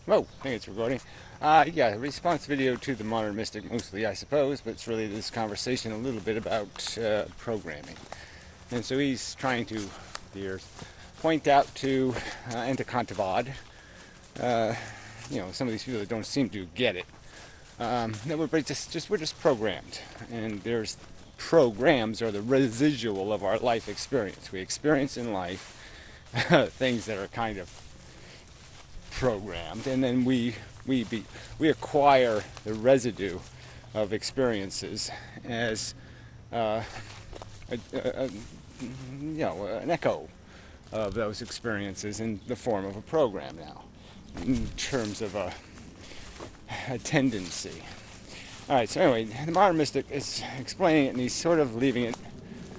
Whoa, I think it's recording. Yeah, response video to the modern mystic mostly, I suppose, but it's really this conversation a little bit about programming. And so he's trying to here point out to and to Kantavad, some of these people that don't seem to get it, that we're just programmed, and there's programs are the residual of our life experience. We experience in life things that are kind of programmed, and then we acquire the residue of experiences as an echo of those experiences in the form of a program now, in terms of a tendency. All right, so anyway, the modern mystic is explaining it, and he's sort of leaving it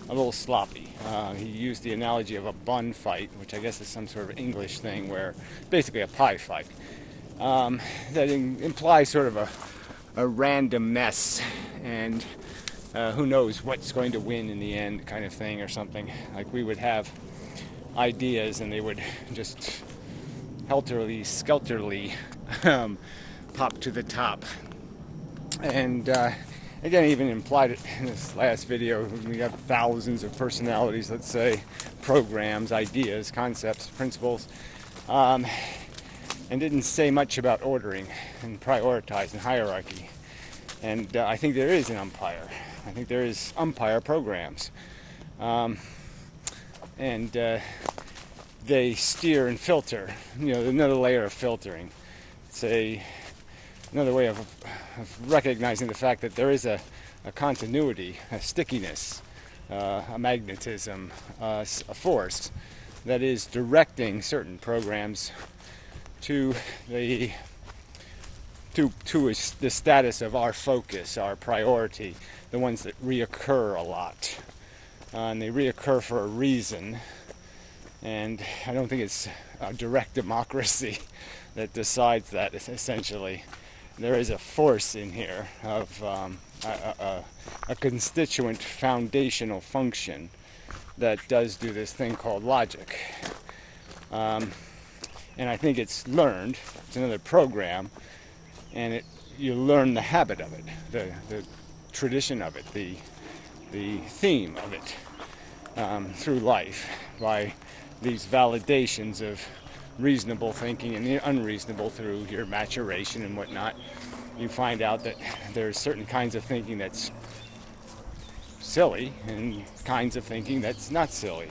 a little sloppy. He used the analogy of a bun fight, which I guess is some sort of English thing, where basically a pie fight that implies sort of a random mess, and who knows what's going to win in the end, kind of thing, or something. Like we would have ideas, and they would just helterly-skelterly pop to the top. And again, even implied it in this last video. We have thousands of personalities, let's say, programs, ideas, concepts, principles, and didn't say much about ordering and prioritizing hierarchy. And I think there is an umpire. I think there is umpire programs. And they steer and filter. Another layer of filtering. It's another way of recognizing the fact that there is a continuity, a stickiness, a magnetism, a force that is directing certain programs to the status of our focus, our priority, the ones that reoccur a lot. And they reoccur for a reason. And I don't think it's a direct democracy that decides that, essentially. There is a force in here of a constituent foundational function that does do this thing called logic. And I think it's learned. It's another program, and you learn the habit of it, the tradition of it, the theme of it through life by these validations of reasonable thinking and unreasonable through your maturation and whatnot. You find out that there's certain kinds of thinking that's silly and kinds of thinking that's not silly.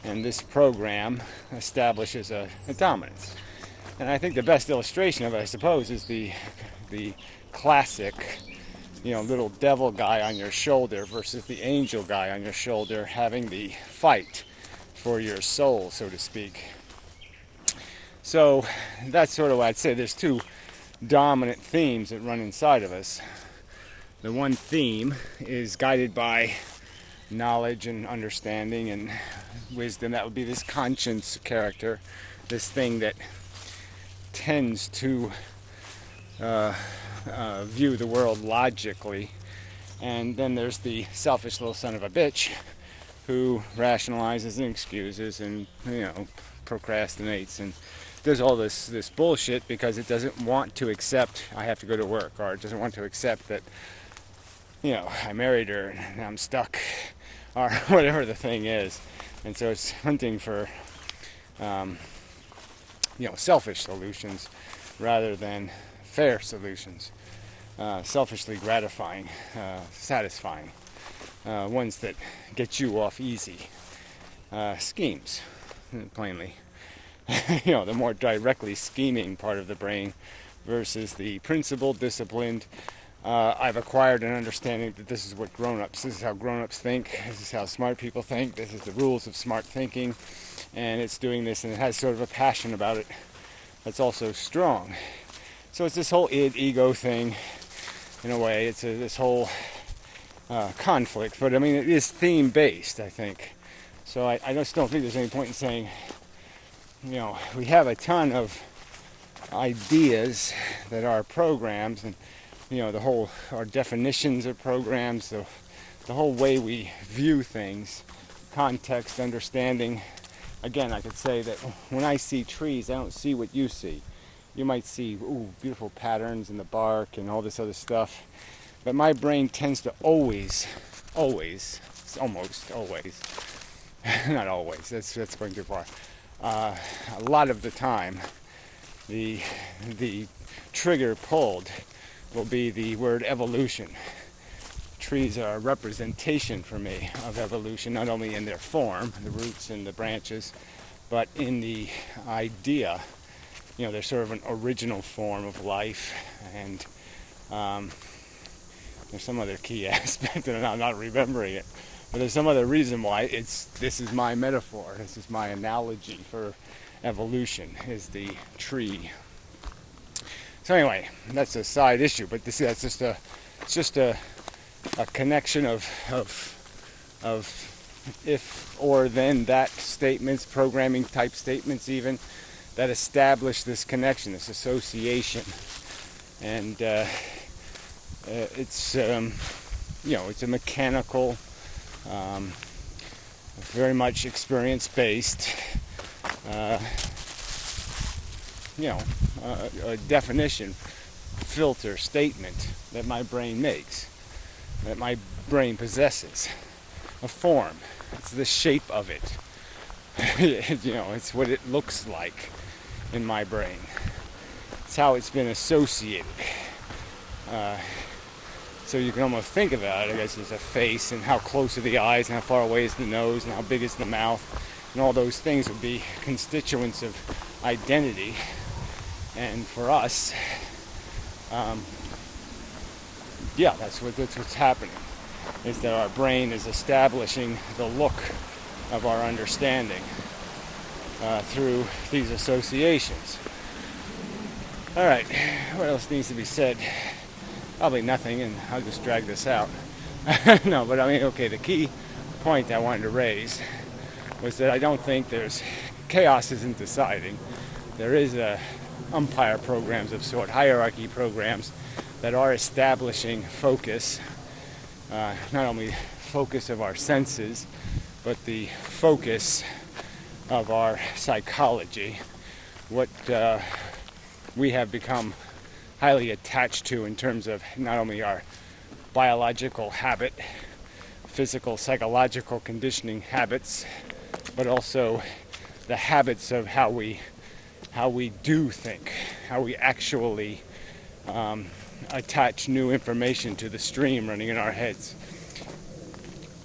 And this program establishes a dominance. And I think the best illustration of it, I suppose, is the classic, little devil guy on your shoulder versus the angel guy on your shoulder having the fight for your soul, so to speak. So that's sort of what I'd say. There's two dominant themes that run inside of us. The one theme is guided by knowledge and understanding and wisdom. That would be this conscience character, this thing that tends to view the world logically. And then there's the selfish little son of a bitch who rationalizes and excuses and procrastinates and does all this bullshit because it doesn't want to accept I have to go to work, or it doesn't want to accept that I married her and I'm stuck, or whatever the thing is. And so it's hunting for selfish solutions rather than fair solutions, selfishly gratifying, satisfying, ones that get you off easy, schemes, plainly. The more directly scheming part of the brain versus the principled, disciplined. I've acquired an understanding that this is what this is how grown-ups think, this is how smart people think, this is the rules of smart thinking, and it's doing this, and it has sort of a passion about it that's also strong. So it's this whole id-ego thing, in a way. It's this whole conflict, but I mean, it is theme-based, I think. So I just don't think there's any point in saying, we have a ton of ideas that are programs, and our definitions of programs, the whole way we view things, context, understanding. Again, I could say that when I see trees, I don't see what you see. you might see, ooh, beautiful patterns in the bark and all this other stuff. But my brain tends to always, almost always, not always, that's going too far. A lot of the time, the trigger pulled will be the word evolution. Trees are a representation for me of evolution, not only in their form, the roots and the branches, but in the idea. They're sort of an original form of life, and there's some other key aspect, and I'm not remembering it. But there's some other reason why this is my metaphor, this is my analogy for evolution, is the tree. So anyway, that's a side issue, but that's just a connection of if or then that statements, programming type statements even, that establish this connection, this association. And it's it's a mechanical, very much experience-based, a definition, filter, statement that my brain makes, that my brain possesses, a form. It's the shape of it. It's what it looks like in my brain. It's how it's been associated. So you can almost think about it, I guess, as a face, and how close are the eyes, and how far away is the nose, and how big is the mouth, and all those things would be constituents of identity. And for us, that's what's happening, is that our brain is establishing the look of our understanding through these associations. All right, what else needs to be said? Probably nothing, and I'll just drag this out. No, but I mean, okay, the key point I wanted to raise was that I don't think chaos isn't deciding. There is umpire programs of sort, hierarchy programs that are establishing focus, not only focus of our senses, but the focus of our psychology, what we have become highly attached to in terms of not only our biological habit, physical, psychological conditioning habits, but also the habits of how we do think, how we actually attach new information to the stream running in our heads.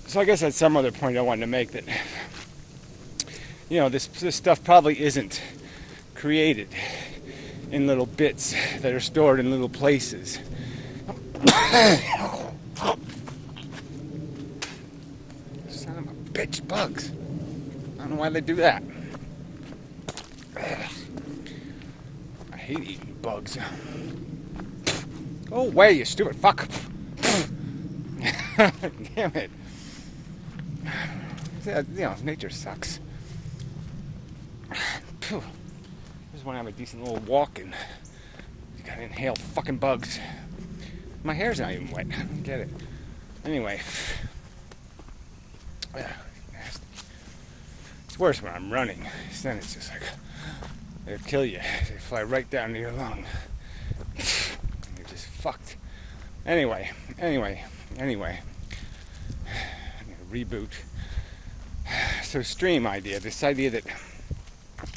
So I guess that's some other point I wanted to make, that this stuff probably isn't created in little bits that are stored in little places. Son of a bitch, bugs. I don't know why they do that. I hate eating bugs. Go away, you stupid fuck. Damn it. Nature sucks. Just want to have a decent little walk, and you gotta inhale fucking bugs. My hair's not even wet. I don't get it. Anyway. Nasty. It's worse when I'm running. Then it's just like, they'll kill you. They fly right down to your lung. You're just fucked. Anyway. I'm gonna reboot. So stream idea, this idea that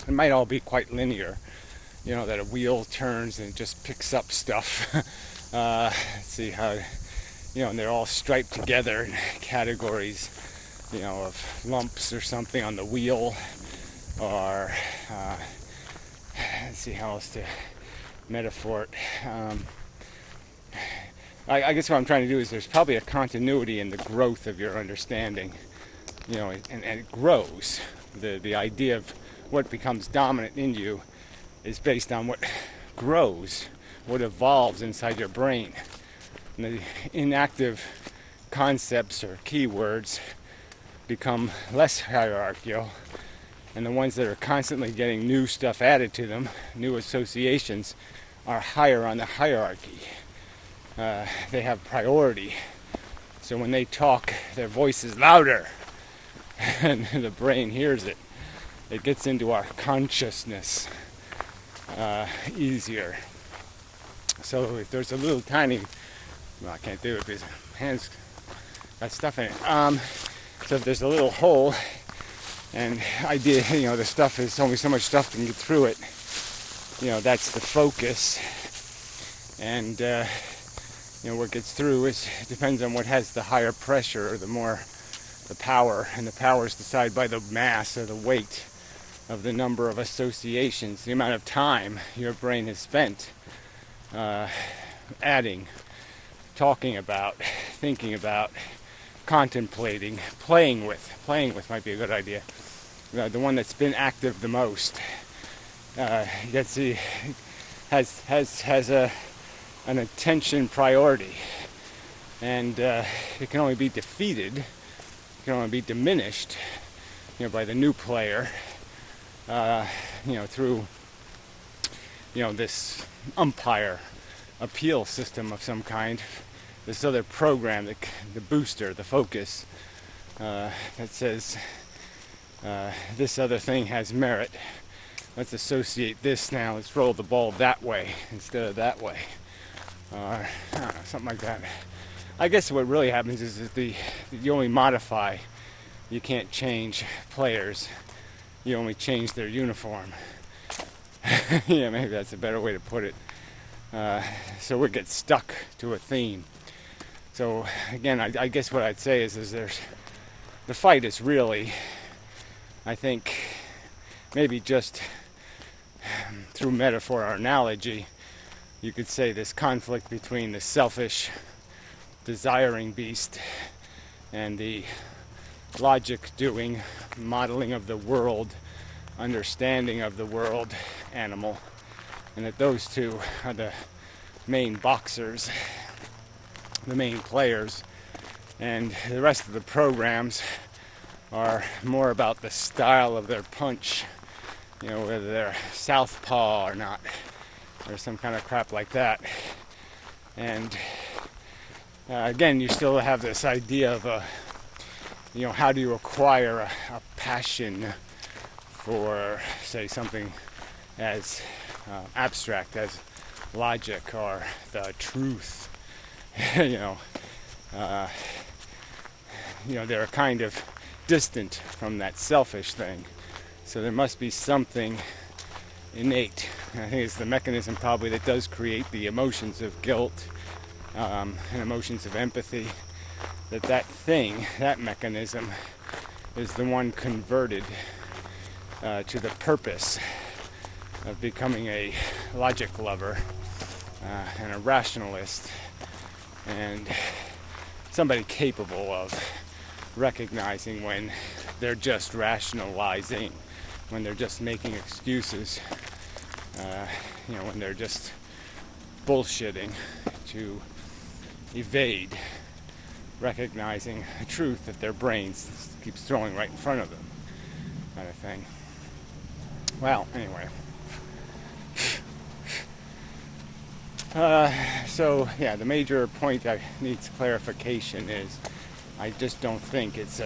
it might all be quite linear, that a wheel turns and it just picks up stuff. Let's see how, and they're all striped together in categories, of lumps or something on the wheel, or let's see how else to metaphor it. I guess what I'm trying to do is there's probably a continuity in the growth of your understanding, and it grows. The idea of what becomes dominant in you is based on what grows, what evolves inside your brain. And the inactive concepts or keywords become less hierarchical, and the ones that are constantly getting new stuff added to them, new associations, are higher on the hierarchy. They have priority. So when they talk, their voice is louder, and the brain hears it. It gets into our consciousness. easier. So if there's a little tiny, well, I can't do it because hands got stuff in it. So if there's a little hole, and the stuff is only so much stuff can get through it. That's the focus, and what gets through depends on what has the higher pressure or the more the power, and the power is decided by the mass or the weight of the number of associations, the amount of time your brain has spent adding, talking about, thinking about, contemplating, playing with. Playing with might be a good idea. The one that's been active the most has an attention priority, and it can only be defeated, it can only be diminished, by the new player, through this umpire appeal system of some kind, this other program, the booster, the focus, that says this other thing has merit. Let's associate this now. Let's roll the ball that way instead of that way. I don't know, something like that. I guess what really happens is that you only modify. You can't change players. You only change their uniform. Yeah, maybe that's a better way to put it. So we get stuck to a theme. So again, I guess what I'd say is the fight is really, I think, maybe just through metaphor or analogy, you could say this conflict between the selfish, desiring beast and the logic-doing, modeling of the world, understanding of the world animal, and that those two are the main boxers, the main players, and the rest of the programs are more about the style of their punch, whether they're southpaw or not, or some kind of crap like that. And again, you still have this idea of how do you acquire a passion for, say, something as abstract as logic or the truth. They're kind of distant from that selfish thing. So there must be something innate. I think it's the mechanism probably that does create the emotions of guilt and emotions of empathy. That thing, that mechanism, is the one converted to the purpose of becoming a logic lover and a rationalist, and somebody capable of recognizing when they're just rationalizing, when they're just making excuses, when they're just bullshitting to evade recognizing a truth that their brains keeps throwing right in front of them, kind of thing. Well, anyway. The major point that needs clarification is I just don't think it's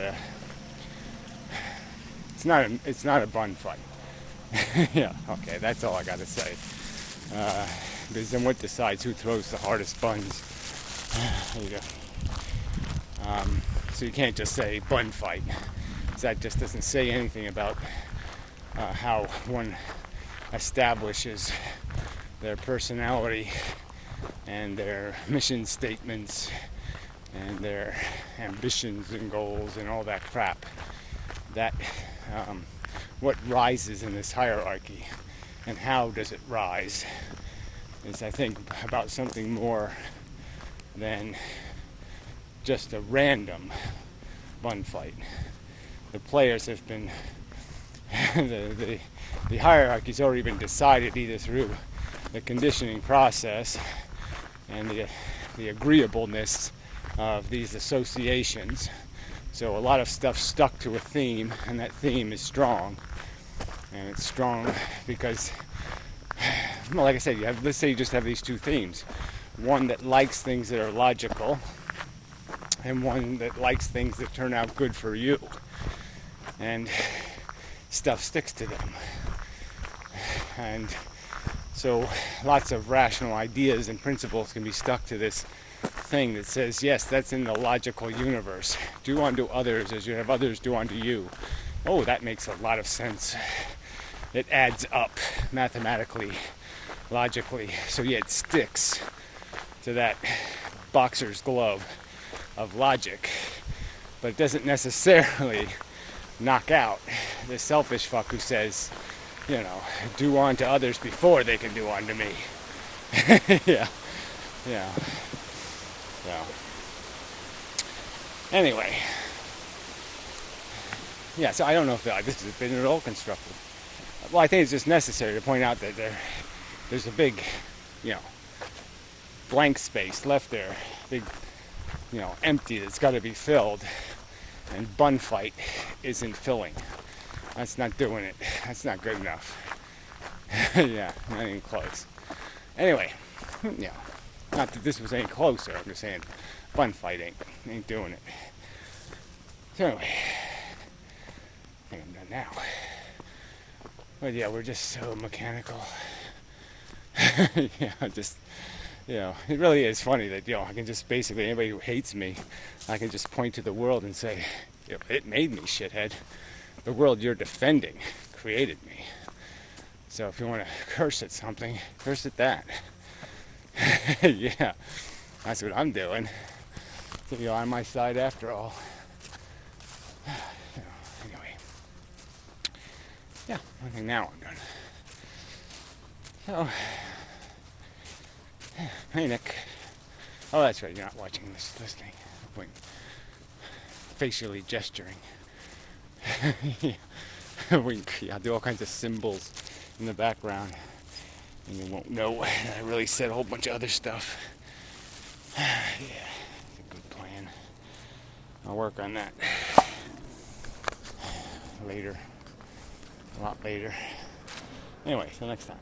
not a bun fight. Yeah, okay, that's all I gotta say. Because then what decides who throws the hardest buns? So you can't just say bun fight. That just doesn't say anything about how one establishes their personality and their mission statements and their ambitions and goals and all that crap. That what rises in this hierarchy and how does it rise is, I think, about something more than just a random bun fight. The players have been the hierarchy's already been decided either through the conditioning process and the agreeableness of these associations. So a lot of stuff stuck to a theme, and that theme is strong. And it's strong because, well, like I said, let's say you just have these two themes. One that likes things that are logical, and one that likes things that turn out good for you. And stuff sticks to them. And So lots of rational ideas and principles can be stuck to this thing that says, yes, that's in the logical universe. Do unto others as you have others do unto you. Oh, that makes a lot of sense. It adds up mathematically, logically. So yeah, it sticks to that boxer's glove of logic. But it doesn't necessarily knock out the selfish fuck who says, you know, do unto others before they can do unto me. Yeah. Yeah. So, anyway. Yeah, so I don't know if this has been at all constructive. Well, I think it's just necessary to point out that there's a big, blank space left there. Big, empty that's got to be filled. And bun fight isn't filling. That's not doing it. That's not good enough. Yeah, not even close. Anyway, not that this was any closer. I'm just saying, bun fight ain't doing it. So anyway, I think I'm done now. But yeah, we're just so mechanical. It really is funny that, I can just basically, anybody who hates me, I can just point to the world and say, it made me, shithead. The world you're defending created me. So if you want to curse at something, curse at that. Yeah, that's what I'm doing. So you're on my side after all. Anyway. Yeah, I think now I'm done. So, hey Nick. Oh, that's right, you're not watching this listening. Point. Facially gesturing. Wink. I'll do all kinds of symbols in the background, and you won't know that I really said a whole bunch of other stuff. Yeah, it's a good plan. I'll work on that later, a lot later. Anyway, till next time.